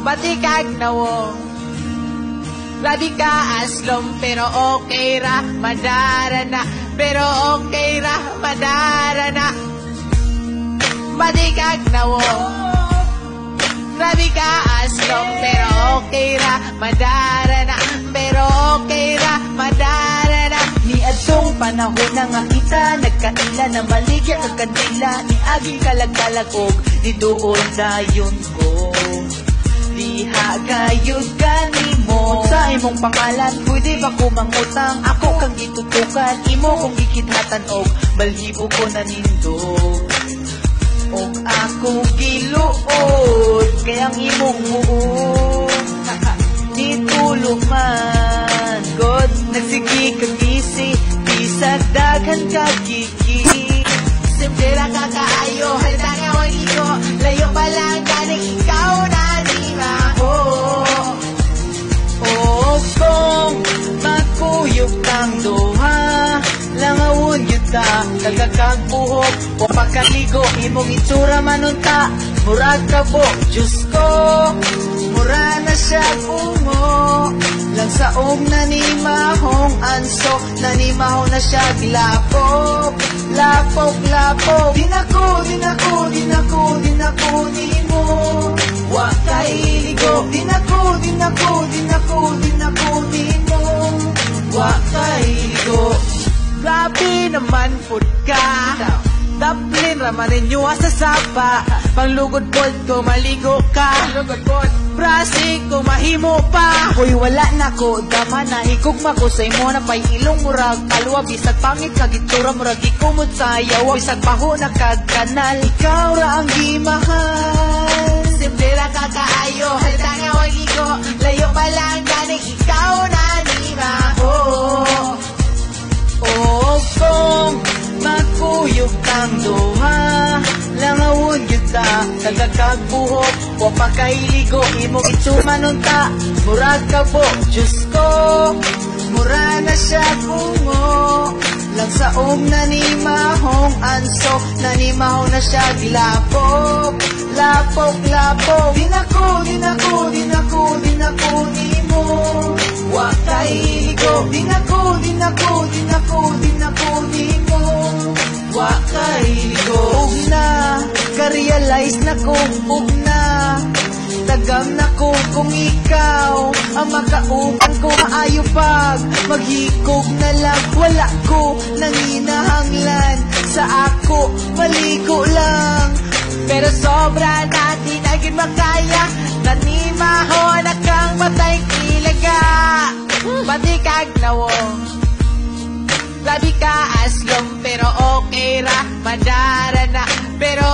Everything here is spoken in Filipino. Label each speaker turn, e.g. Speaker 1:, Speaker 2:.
Speaker 1: Pati kag nawong labi ka aslom, pero okay ra, madara na. Pero okay ra, madara na. Pati kag nawong labi ka aslom, pero okay ra, madara na. Pero okay ra, madara na.
Speaker 2: Ni adtong panahon na nga kita nagkaila na maligya kag kandila, ni aging kalagkalagog ni doon dayon ko. Diha gayud kanimo sa imong pangalan, pwede ba ko mangutang? Ako kang gitutukan, imo kong gikidhatan og balhibo ko na nindog. Og ako giluod kayang imong muod nitulog man God, nagsigi kag gisi bisag daghan kag gigi.
Speaker 1: Simple ra ka kaayo, halta nga waligo, layo pa lang ganing ikaw na di maho.
Speaker 2: O kung magkuyog kang duha, langawon yun ta, nagkakagbuhok o pagkaligo, imong itsura manunta, murag ka po, Diyos ko, mura na siya bungo, lang saog na ni mahong anso, nanimahong na siya gilapok, lapok, lapok, dinako, dinako, dinako, dinako, nimo, wakay ligo, dinako, dinako, dinako, dinako, nimo, wakay ligo.
Speaker 1: Grabe naman food ka, daplin raman ninyo sa sapa. Panglugod pod ko maligo ka, brasi ko mahimo pa.
Speaker 2: Hoy wala na ko, dama na higugma ko sa imo na pay ilong murag kalwa, bisag pangit kagitura murag ikumot sa yawa, bisag baho na kagkanal, ikaw ra ang gimahal.
Speaker 1: Simple ra ka kaayo, halta nga waligo, layo pa lang ganing ikaw na di maho.
Speaker 2: O kung magkuyog kang duha, langawon yun ta, nagkakagbuhok o pakailigo, imong itsumanunta, murag ka po, Diyos ko, mura na siya bungo, lang saog na ni mahong anso, nanimahong na siya gilapok, lapok, lapok, dinako, dinako, dinako, dinako, nimo, wakay ligo, dinako, dinako, dinako, dinako, nimo, wakay ligo. Ug na, ka-realize na ko, ug na, tagam na ko kung ikaw ang makauban ko, maayo pag maghikog na lang, wala ko nanginahanglan sa ako, maligo lang.
Speaker 1: Pero sobra natin agin makaya, nanimaho na kang matay kilaga. Pati kag nawong labi ka aslom, pero okay ra, madara na. Pero